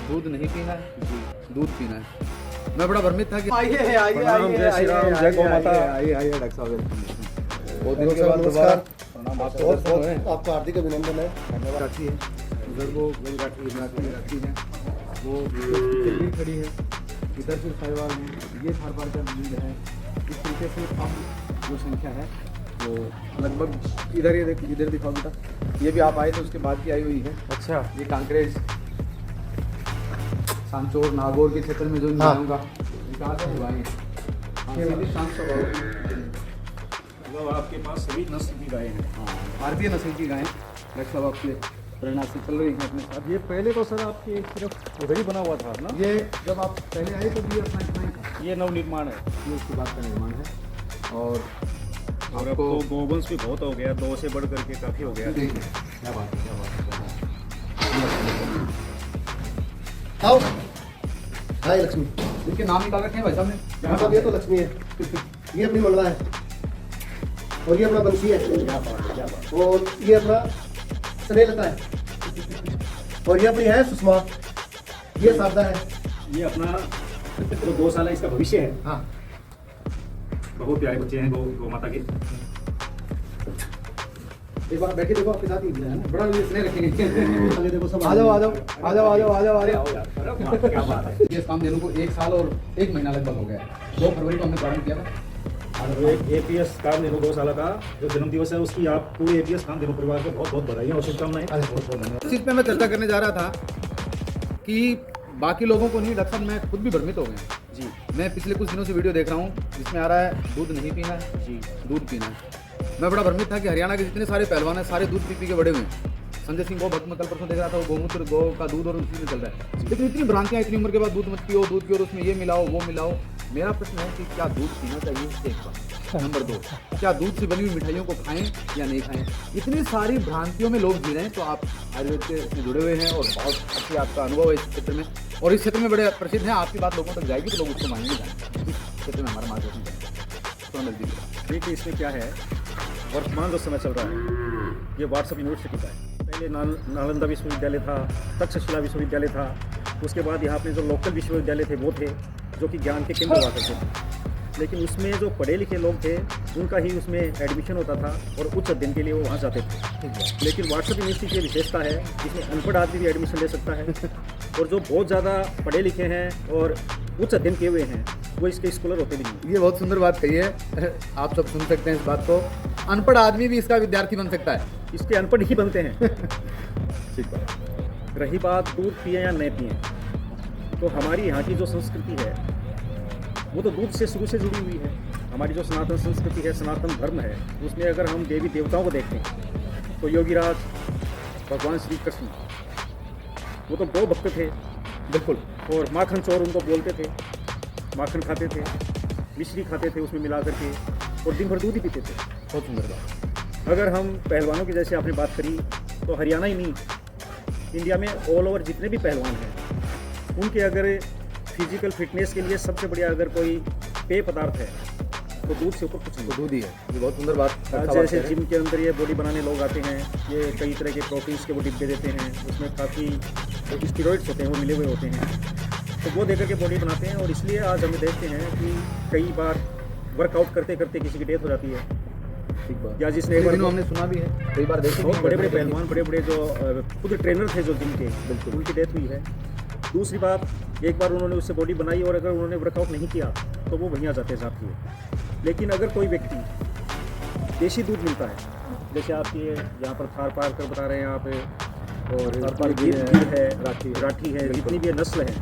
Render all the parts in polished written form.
दूध नहीं पीना है, दूध पीना है। मैं बड़ा भ्रमित था कि आइए आइए आइए जय श्री राम, जय गौ माता। आइए आइए डॉक्टर साहब, बहुत दिन के नमस्कार, बाद दोबारा नमस्कार। आपसे बहुत दर्शन बहुत हुए। आपका हार्दिक अभिनंदन है। धन्यवाद। राठी है उधर, वो वही राठी राठी है, वो भी खड़ी है, इधर फिर साहिवाल है, ये थारपार का मंदिर है। इस तरीके से अब जो संख्या है वो लगभग इधर, ये देखो इधर दिखाओ बेटा, ये भी आप आए थे उसके बाद की आई हुई है। अच्छा, ये कांकरेज सांचौर नागौर के क्षेत्र में जो निकायों का विकास है हुआ है। मतलब आपके पास सभी नस्ल की गायें हैं। हाँ, भारतीय नस्ल की गायें डॉक्टर साहब आपके प्रेरणा से चल रही हैं अपने साथ। ये पहले तो सर आपके सिर्फ उधर ही बना हुआ था ना, ये जब आप पहले आए तो ये अपना इतना ही था, ये नवनिर्माण है। ये उसके बाद का निर्माण है। और और अब आपको तो गोवंश भी बहुत हो गया, 2 से बढ़ करके काफ़ी हो गया। देखिए क्या बात है, क्या बात है, क्या बात आओ। हाय लक्ष्मी। है। इनके नाम निकाल रखे हैं भाई साहब ने। यहाँ सब ये तो लक्ष्मी है, ये अपनी मंगला है, और ये अपना बंसी है, और ये अपना स्नेहलता है, और ये अपनी है सुषमा, ये शारदा है। ये अपना जो गौशाला इसका भविष्य है। हाँ, बहुत प्यारे बच्चे हैं गौ माता के। एक बार बैठे देखो, आपके साथ ही है ना, बड़ा स्नेह रखेंगे। आगे देखो सब आ जाओ आ जाओ आ जाओ आ जाओ आ जाओ आ जाओ। क्या बात है। ये काम देने को 1 साल और 1 महीना लगभग हो गया है। 2 फरवरी को हमने प्रारंभ किया था। और एक APS कामधेनु गौशाला का जो जन्म दिवस है, उसकी आप पूरे APS कामधेनु परिवार को बहुत बहुत बधाइयाँ और शुभकामनाएं। इस चीज़ पे मैं चर्चा करने जा रहा था कि बाकी लोगों को नहीं, डॉक्टर मैं खुद भी भ्रमित हो गया जी मैं पिछले कुछ दिनों से वीडियो देख रहा हूँ जिसमें आ रहा है दूध नहीं पीना है, जी। दूध पीना है। मैं बड़ा भ्रमित था कि हरियाणा के जितने सारे पहलवान हैं सारे दूध पी के बड़े हुए हैं। संजय सिंह गौ भक्त में कल परसों देख रहा था, वो गोमूत्र गौ का दूध और उसी में चल रहा है। लेकिन इतनी भ्रांतियाँ, इतनी उम्र के बाद दूध मत पियो, दूध पियो और उसमें ये मिलाओ वो मिलाओ। मेरा प्रश्न है कि क्या दूध पीना चाहिए, एक बात। नंबर 2, क्या दूध से बनी हुई मिठाइयों को खाएं या नहीं खाएं। इतनी सारी भ्रांतियों में लोग जी रहे हैं। तो आप आयुर्वेद के इसमें जुड़े हुए हैं और बहुत अच्छी आपका अनुभव है इस क्षेत्र में, और इस क्षेत्र में बड़े प्रसिद्ध हैं। आपकी बात लोगों तक जाएगी तो लोग उसको मानेंगे। इस क्षेत्र में हमारा मार्गदर्शन करेंगे। तो नजदीक देखिए इसमें क्या है, वर्तमान जो समय चल रहा है ये व्हाट्सएप यूनिवर्सिटी का है। पहले नालंदा विश्वविद्यालय था, तक्षशिला विश्वविद्यालय था, उसके बाद यहाँ पे जो लोकल विश्वविद्यालय थे वो थे जो कि ज्ञान के केंद्र हुआ करते थे। लेकिन उसमें जो पढ़े लिखे लोग थे उनका ही उसमें एडमिशन होता था और उच्च अध्ययन के लिए वो वहाँ जाते थे। लेकिन व्हाट्सएप यूनिवर्सिटी की विशेषता है इसमें अनपढ़ आदमी भी एडमिशन ले सकता है, और जो बहुत ज़्यादा पढ़े लिखे हैं और उच्च अध्ययन किए हुए हैं वो इसके स्कॉलर होते भी नहीं। ये बहुत सुंदर बात कही है। आप सब सुन सकते हैं इस बात को। अनपढ़ आदमी भी इसका विद्यार्थी बन सकता है। इसके अनपढ़ ही बनते हैं। ठीक बात। रही बात दूध पिए या नहीं पिए, तो हमारी यहाँ की जो संस्कृति है वो तो दूध से शुरू से जुड़ी हुई है। हमारी जो सनातन संस्कृति है, सनातन धर्म है, उसमें अगर हम देवी देवताओं को देखते हैं तो योगीराज भगवान श्री कृष्ण वो तो गौ भक्त थे बिल्कुल। और माखन चोर उनको बोलते थे। माखन खाते थे, मिश्री खाते थे उसमें मिला करके, और दिन भर दूध ही पीते थे। बहुत सुंदर बात। अगर हम पहलवानों की जैसे आपने बात करी, तो हरियाणा ही नहीं, इंडिया में ऑल ओवर जितने भी पहलवान हैं उनके अगर फिजिकल फिटनेस के लिए सबसे बढ़िया अगर कोई पेय पदार्थ है तो दूध से ऊपर कुछ नहीं। तो दूध ही है। ये बहुत सुंदर बात। जैसे जिम के अंदर ये बॉडी बनाने लोग आते हैं, ये कई तरह के प्रोटीन्स के वो डिब्बे देते हैं, उसमें काफ़ी स्टेरॉइड्स होते हैं वो मिले हुए होते हैं, तो वो देकर के बॉडी बनाते हैं। और इसलिए आज हम देखते हैं कि कई बार वर्कआउट करते करते किसी की डेथ हो जाती है, ठीक बात। या जिसने एक बार हमने सुना भी है, कई बार देखे। बहुत बड़े बड़े पहलवान, बड़े बड़े जो खुद ट्रेनर थे जो जिम के, बिल्कुल उनकी डेथ हुई है। दूसरी बात, एक बार उन्होंने उससे बॉडी बनाई और अगर उन्होंने वर्कआउट नहीं किया तो वो वहीं आ जाते हैं साथ ही। लेकिन अगर कोई व्यक्ति देसी दूध मिलता है, जैसे आप ये यहाँ पर थार पार कर बता रहे हैं आप, और गिर है, राठी है, जितनी भी नस्ल है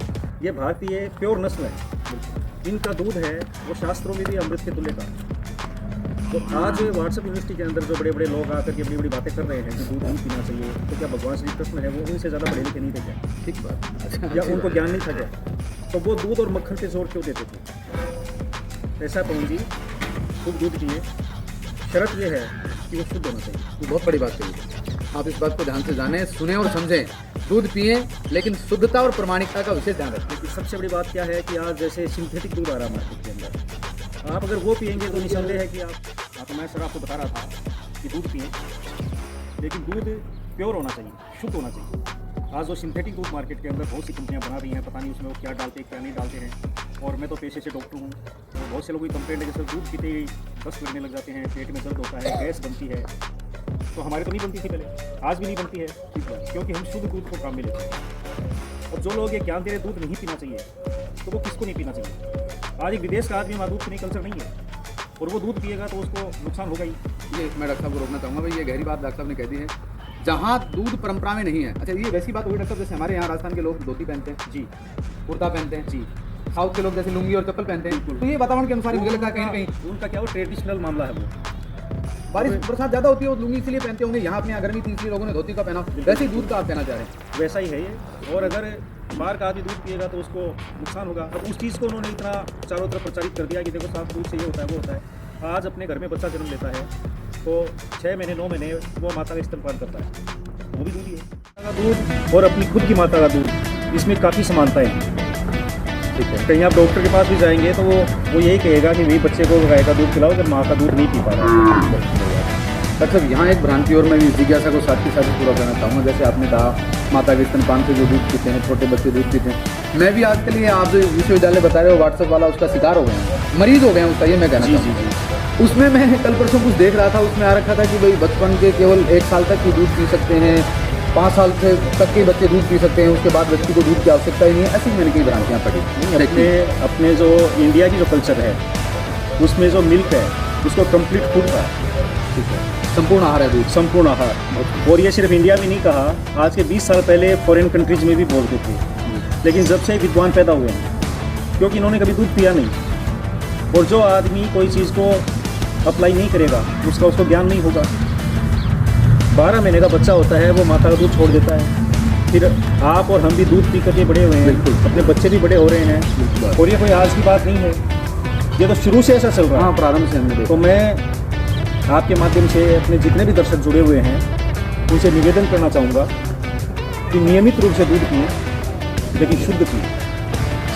ये भारतीय प्योर नस्ल है। इनका दूध है वो शास्त्रों में भी अमृत के तुल्य का। तो आज व्हाट्सएप यूनिवर्सिटी के अंदर जो बड़े बड़े लोग आकर के बड़ी बड़ी बातें कर रहे हैं कि दूध नहीं पीना चाहिए, तो क्या भगवान श्री कृष्ण है वो उनसे ज़्यादा पढ़े लिखे नहीं थे क्या? ठीक बात। या उनको ज्ञान नहीं था क्या? तो वो दूध और मक्खन पे जोर क्यों देते थे? ऐसा पवन जी, खूब दूध पिए, शर्त ये है कि वो शुद्ध होना चाहिए। ये बहुत बड़ी बात कही। आप इस बात को ध्यान से जानें, सुने और समझें। दूध पिएं लेकिन शुद्धता और प्रमाणिकता का विशेष ध्यान रखें। लेकिन सबसे बड़ी बात क्या है कि आज जैसे सिंथेटिक दूध आ रहा है मार्केट के अंदर, आप अगर वो पिएंगे तो निसंदेह है कि आप तो मैं सर आपको बता रहा था कि दूध पिए, लेकिन दूध प्योर होना चाहिए, शुद्ध होना चाहिए। आज जो सिंथेटिक दूध मार्केट के अंदर बहुत सी कंपनियां बना रही हैं, पता नहीं उसमें वो क्या डालते हैं क्या नहीं डालते हैं। और मैं तो पेशे से डॉक्टर हूँ, तो बहुत से लोगों की कंप्लेंट है जैसे दूध पीते ही दस्त लगने लग जाते हैं, पेट में दर्द होता है, गैस बनती है। तो हमारे तो नहीं बनती थी पहले, आज भी नहीं बनती है, क्योंकि हम शुद्ध दूध को काम में लेते हैं। और जो लोग ये ज्ञान दे रहे दूध नहीं पीना चाहिए, तो वो किसको नहीं पीना चाहिए। आज एक विदेश का आदमी वहाँ दूध पीने कल्चर नहीं है, और वो दूध पिएगा तो उसको नुकसान होगा ही। ये मैं डॉक्टर साहब को रोकना चाहूँगा भाई, ये गहरी बात डॉक्टर साहब ने कह दी है। जहाँ दूध परंपरा में नहीं है, अच्छा ये वैसी बात हुई डॉक्टर साहब, जैसे हमारे यहाँ राजस्थान के लोग धोती पहनते हैं जी, कुर्ता पहनते हैं, जी, साउथ के लोग जैसे लुंगी और चप्पल पहनते हैं, तो ये वातावरण के अनुसार ही मुझे लगता है कहीं ना कहीं उनका क्या वो ट्रेडिशनल मामला है। वो बारिश बरसात ज़्यादा होती है, वो लुंगी इसलिए पहनते होंगे, यहाँ अपने यहाँ गर्मी थी इसलिए लोगों ने धोती का पहना, वैसे ही दूध का आप कहना चाह रहे हैं। वैसा ही है ये। और अगर बाहर का आदमी दूध पिएगा तो उसको नुकसान होगा। अब उस चीज़ को उन्होंने इतना चारों तरफ प्रचारित कर दिया कि देखो साफ दूध से ये होता है वो होता है। आज अपने घर में बच्चा जन्म लेता है तो 6 महीने 9 महीने वो माता का स्तनपान करता है, वो भी दूध ही है। माता का दूध और अपनी खुद की माता का दूध, इसमें काफ़ी समानताएं हैं। ठीक है, कहीं आप डॉक्टर के पास भी जाएंगे तो वो यही कहेगा कि भाई बच्चे को गाय का दूध खिलाओ, जब माँ का दूध नहीं पी पा रहा है। अच्छा यहाँ एक भ्रांति और मैं भी जिज्ञासा को साथ ही साथ पूरा करना चाहूँगा। जैसे आपने कहा माता के स्तनपान से जो दूध पीते हैं, छोटे बच्चे दूध पीते हैं, मैं भी आजकल ये आप जो विश्वविद्यालय बता रहे हो व्हाट्सएप वाला, उसका शिकार हो गए हैं, मरीज हो गए हैं उसका, ये मैं कहना चाहूँगा। उसमें मैं कल परसों कुछ देख रहा था, उसमें आ रखा था कि भाई बचपन के केवल 1 साल तक ही दूध पी सकते हैं, 5 साल से तक के बच्चे दूध पी सकते हैं, उसके बाद बच्चे को दूध की आवश्यकता ही नहीं है। ऐसी मैंने कई भ्रांतियाँ पढ़ी। अपने जो इंडिया की जो कल्चर है उसमें जो मिल्क है उसको कंप्लीट फूड का, ठीक है, संपूर्ण आहार है दूध, संपूर्ण आहार। और ये सिर्फ इंडिया में नहीं कहा, आज के 20 साल पहले फॉरेन कंट्रीज में भी बोलते थे, लेकिन जब से विद्वान पैदा हुए हैं, क्योंकि इन्होंने कभी दूध पिया नहीं। और जो आदमी कोई चीज़ को अप्लाई नहीं करेगा उसको ज्ञान नहीं होगा। 12 महीने का बच्चा होता है वो माता का दूध छोड़ देता है, फिर आप और हम भी दूध पी करके बड़े हुए हैं, बिल्कुल, अपने बच्चे भी बड़े हो रहे हैं। और ये कोई आज की बात नहीं है, ये तो शुरू से ऐसा चल रहा है। हाँ, प्रारंभ से हमने देखा। तो मैं आपके माध्यम से अपने जितने भी दर्शक जुड़े हुए हैं उनसे निवेदन करना चाहूँगा कि नियमित रूप से दूध पिए, लेकिन शुद्ध पिए,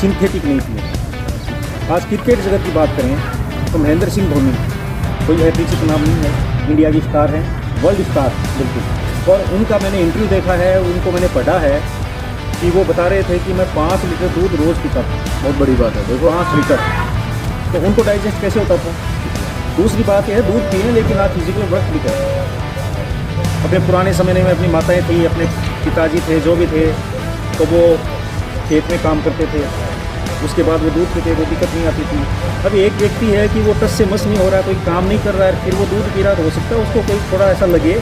सिंथेटिक नहीं पिए। आज क्रिकेट जगत की बात करें तो महेंद्र सिंह धोनी कोई अपरिचित नाम नहीं है, इंडिया की स्टार हैं, वर्ल्ड स्टार बिल्कुल। और उनका मैंने इंटरव्यू देखा है, उनको मैंने पढ़ा है कि वो बता रहे थे कि मैं 5 लीटर दूध रोज़ पीता था। बहुत बड़ी बात है, देखो 5 लीटर, तो उनको डाइजेस्ट कैसे होता था। दूसरी बात यह है दूध पिए लेकिन आप फिजिकल वर्क भी करें। अपने पुराने समय में अपनी माताएं थी, अपने पिताजी थे, जो भी थे, तो वो खेत में काम करते थे, उसके बाद वो दूध पीते, वो दिक्कत नहीं आती थी। अब एक व्यक्ति है कि वो टस से मस नहीं हो रहा, कोई काम नहीं कर रहा है, फिर वो दूध पी रहा, तो हो सकता है उसको कोई थोड़ा ऐसा लगे।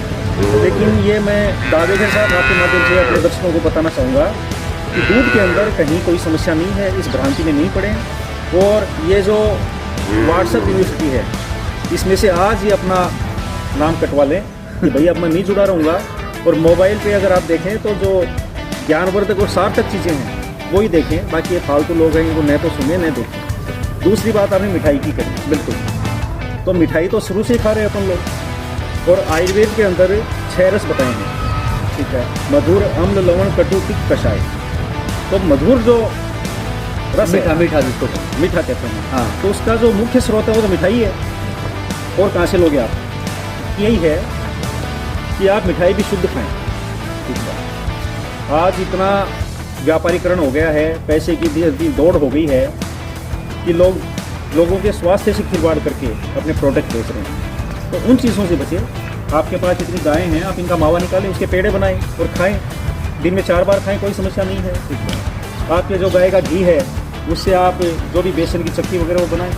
लेकिन ये मैं दावे के साथ आपके माध्यम से अपने दर्शकों को बताना चाहूँगा कि दूध के अंदर कहीं कोई समस्या नहीं है, इस भ्रांति में नहीं पड़े। और ये जो व्हाट्सएप यूनिवर्सिटी है, इसमें से आज ही अपना नाम कटवा लें कि भैया अब मैं नहीं जुड़ा रहूँगा। और मोबाइल पे अगर आप देखें तो जो ज्ञानवर्धक और सार्थक चीज़ें हैं वो ही देखें, बाकी ये फालतू लोग हैं वो न तो सुने न देखें। दूसरी बात आपने मिठाई की करी, बिल्कुल, तो मिठाई तो शुरू से ही खा रहे हैं अपन लोग। और आयुर्वेद के अंदर 6 रस बताए हैं, ठीक है, मधुर, अम्ल, लवण, कटु, तिक्त, कषाय। तो मधुर जो रस मीठा है, मीठा जिसको मीठा कहते हैं, हाँ, तो उसका जो मुख्य स्रोत है वो तो मिठाई है। और कहाँ से लोगे आप? यही है कि आप मिठाई भी शुद्ध खाएं। ठीक है, आज इतना व्यापारीकरण हो गया है, पैसे की भी दौड़ हो गई है कि लोगों के स्वास्थ्य से खिलवाड़ करके अपने प्रोडक्ट बेच रहे हैं। तो उन चीज़ों से बचिए। आपके पास इतनी गायें हैं, आप इनका मावा निकालें, उसके पेड़े बनाएं और खाएं, दिन में 4 बार खाएं, कोई समस्या नहीं है। आपके जो गाय का घी है उससे आप जो भी बेसन की चक्की वगैरह वो बनाएं।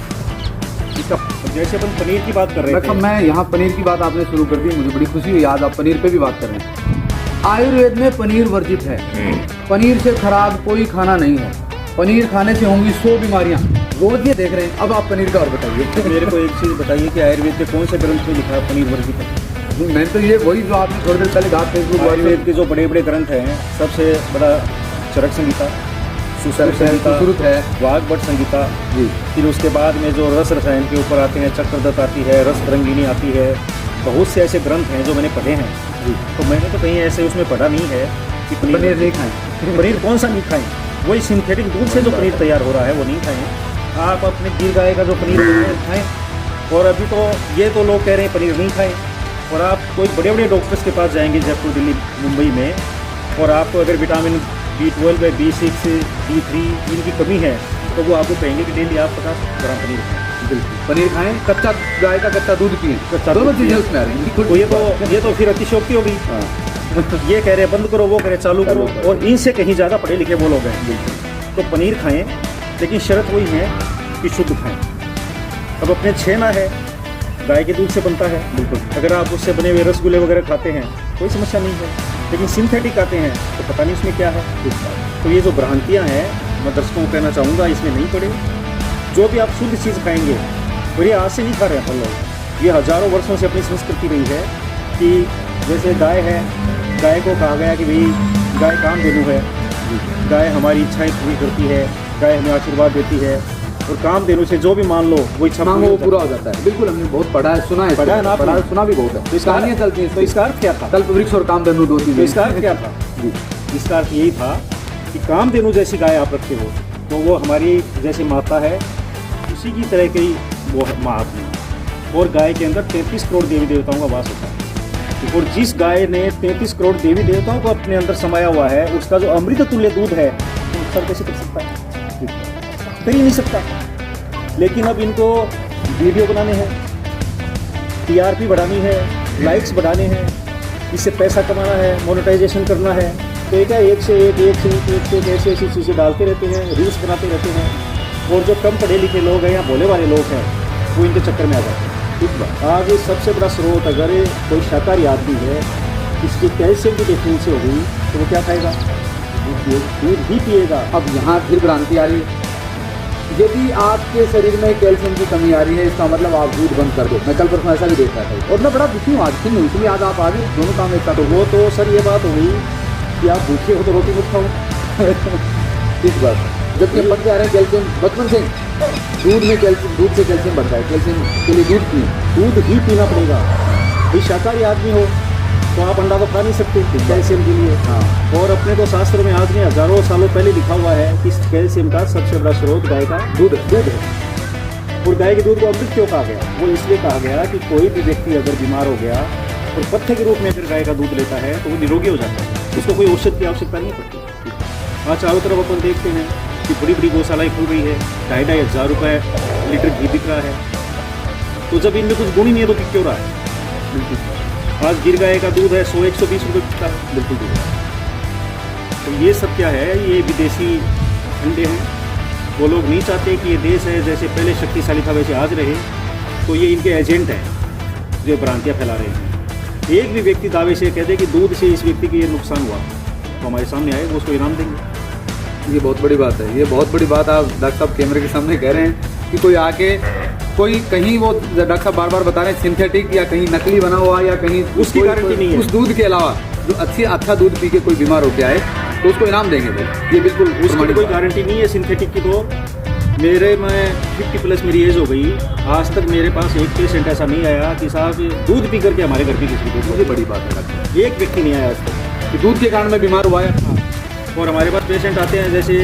इसका जैसे अपन पनीर की बात कर रहे थे, मैं यहाँ पनीर की बात आपने शुरू कर दी, मुझे बड़ी खुशी हुई, आज आप पनीर पे भी बात कर रहे हैं। आयुर्वेद में पनीर वर्जित है, पनीर से खराब कोई खाना नहीं है, पनीर खाने से होंगी 100 बीमारियाँ, रोज ये देख रहे हैं। अब आप पनीर का और बताइए। मेरे को एक चीज़ बताइए कि आयुर्वेद के कौन से ग्रंथ में लिखा है पनीर वर्जित है? मैं तो ये वही जो आपने थोड़ी देर पहले कहा, फेसबुक आयुर्वेद के जो बड़े बड़े ग्रंथ हैं, सबसे बड़ा चरक संहिता, सुश्रुत है, वाग्भट संहिता जी, फिर उसके बाद में जो रस रसायन के ऊपर आते हैं, चक्रदत्त आती है, रस तरंगिनी आती है, बहुत से ऐसे ग्रंथ हैं जो मैंने पढ़े हैं जी। तो मैंने तो कहीं ऐसे उसमें पढ़ा नहीं है कि पनीर नहीं खाएं। पनीर कौन सा नहीं खाएं, वही सिंथेटिक दूध से जो पनीर तैयार हो रहा है वो नहीं खाएं। आप अपने गिर गाय का जो पनीर खाएं। और अभी तो ये तो लोग कह रहे हैं पनीर नहीं खाएं, और आप कोई बड़े बड़े डॉक्टर्स के पास जाएंगे जयपुर, दिल्ली, मुंबई में, और आपको अगर विटामिन B12 है, B6, B3 इनकी कमी है तो वो आपको कहेंगे कि डेली आप 50 ग्राम पनीर खाएं। बिल्कुल पनीर खाएं, कच्चा गाय का कच्चा दूध पिएं, कच्चा दोनों दूध चीजें पिएं। उसमें आ रही हैं। तो ये तो फिर अतिशयोक्ति हो गई। हाँ। ये कह रहे हैं बंद करो, वो कह रहे हैं चालू करो, और इनसे कहीं ज़्यादा पढ़े लिखे वो लोग हैं। बिल्कुल। तो पनीर खाएं, लेकिन शर्त वही है कि शुद्ध खाएं। अब अपने छेना है, गाय के दूध से बनता है, बिल्कुल। अगर आप उससे बने हुए रसगुल्ले वगैरह खाते हैं कोई समस्या नहीं है, लेकिन सिंथेटिक आते हैं तो पता नहीं उसमें क्या है। तो ये जो भ्रांतियाँ हैं, मैं दर्शकों को कहना चाहूँगा इसमें नहीं पड़े। जो भी आप शुद्ध चीज़ खाएंगे, और ये आज से नहीं खा रहे हैं लोग, ये हज़ारों वर्षों से अपनी संस्कृति रही है कि जैसे गाय है, गाय को कहा गया कि भाई गाय कामधेनु है, गाय हमारी इच्छाएं पूरी करती है, गाय हमें आशीर्वाद देती है, और कामधेनु से जो भी मान लो वो इच्छा मांगो वो पूरा हो जाता है। बिल्कुल, हमने बहुत पढ़ा है, सुना है, पढ़ा है ना आपने? पढ़ा है, सुना भी बहुत है। तो इसका कहानियाँ चलती हैं। तो इसका अर्थ क्या था? कल्प वृक्ष और कामधेनु दो तो चीजें। इसका अर्थ क्या था? जी। इसका अर्थ यही था कि कामधेनु जैसी गाय आप रखते हो तो वो हमारी जैसे माता है, उसी की तरह की वो महात्मा है। और गाय के अंदर 33 करोड़ देवी देवताओं का वास होता है, और जिस गाय ने 33 करोड़ देवी देवताओं को अपने अंदर समाया हुआ है, उसका जो अमृत तुल्य दूध है वो सर कैसे कर सकता है? कर ही नहीं सकता। लेकिन अब इनको वीडियो बनाने हैं, TRP बढ़ानी है, लाइक्स बढ़ाने हैं, इससे पैसा कमाना है, मोनेटाइजेशन करना है, तो क्या एक से एक ऐसी ऐसी चीज़ें डालते रहते हैं, रील्स बनाते रहते हैं। और जो कम पढ़े लिखे लोग हैं या भोले वाले लोग हैं वो इनके चक्कर में आ जाते हैं। ठीक बात। आज सबसे बड़ा स्रोत अगर कोई शाकाहारी आदमी है, इसकी कैल्शियम की डेफिशिएंसी हो गई तो वो क्या खाएगा? दूध ही पिएगा। अब यहाँ फिर भ्रांति आ रही है, यदि आपके शरीर में कैल्शियम की कमी आ रही है, इसका मतलब आप दूध बंद कर दो। मैं कल परसों ऐसा भी देख रहा था, और मैं बड़ा दुखी हूँ आज, क्यों नहीं, इसलिए आज आप आगे दोनों काम एक साथ। तो वो तो सर ये बात हो गई कि आप भूखे हो तो रोटी मत खाओ। ठीक बात है। जबकि हम पढ़ते आ रहे हैं कैल्शियम बचपन से, दूध में कैल्शियम, दूध से कैल्शियम बढ़ता है, कैल्शियम के लिए दूध पिए। दूध ही पीना पड़ेगा। भाई शाकाहारी आदमी हो तो आप अंडा तो खा नहीं सकते कैल्शियम के लिए। हाँ। और अपने तो शास्त्रों में आज में हजारों सालों पहले लिखा हुआ है कि कैल्शियम का सबसे बड़ा स्रोत गाय का दूध है। और गाय के दूध को अमृत क्यों कहा गया? वो इसलिए कहा गया कि कोई भी व्यक्ति अगर बीमार हो गया और पथ्य के रूप में अगर गाय का दूध लेता है तो वो निरोगी हो जाता है, उसको कोई औषध की आवश्यकता नहीं पड़ती। आज चारों तरफ अपन देखते हैं कि बड़ी बड़ी गौशालाएँ खुल रही है, 2,500 रुपये लीटर घी बिक रहा है। तो जब इनमें कुछ गुण ही नहीं है तो बिक क्यों रहा है? बिल्कुल। आज गिर गाय का दूध है 100-120 रुपये बिकता है। बिल्कुल। तो ये सब क्या है? ये विदेशी अंडे हैं। वो लोग नहीं चाहते कि ये देश है जैसे पहले शक्तिशाली था वैसे आज रहे, तो ये इनके एजेंट हैं जो भ्रांतियाँ फैला रहे हैं। एक भी व्यक्ति दावे से कह दे कि दूध से इस व्यक्ति की ये नुकसान हुआ तो हमारे सामने आए, वो उसको इनाम देंगे। ये बहुत बड़ी बात है, ये बहुत बड़ी बात आप डॉक्टर साहब कैमरे के सामने कह रहे हैं कि कोई आके कोई कहीं, वो डॉक्टर साहब बार बार बता रहे हैं सिंथेटिक या कहीं नकली बना हुआ या कहीं उसकी गारंटी नहीं है। उस दूध के अलावा जो अच्छा दूध पी के कोई बीमार होके आए तो उसको इनाम देंगे भाई। ये बिल्कुल उसकी कोई गारंटी नहीं है सिंथेटिक की। तो मैं 50+ मेरी एज हो गई, आज तक मेरे पास एक पेशेंट ऐसा नहीं आया कि साहब दूध पी करके हमारे घर पे किसी को, मुझे बड़ी बात है डॉक्टर, एक व्यक्ति नहीं आया आज तक कि दूध के कारण मैं बीमार हुआ है। और हमारे पास पेशेंट आते हैं जैसे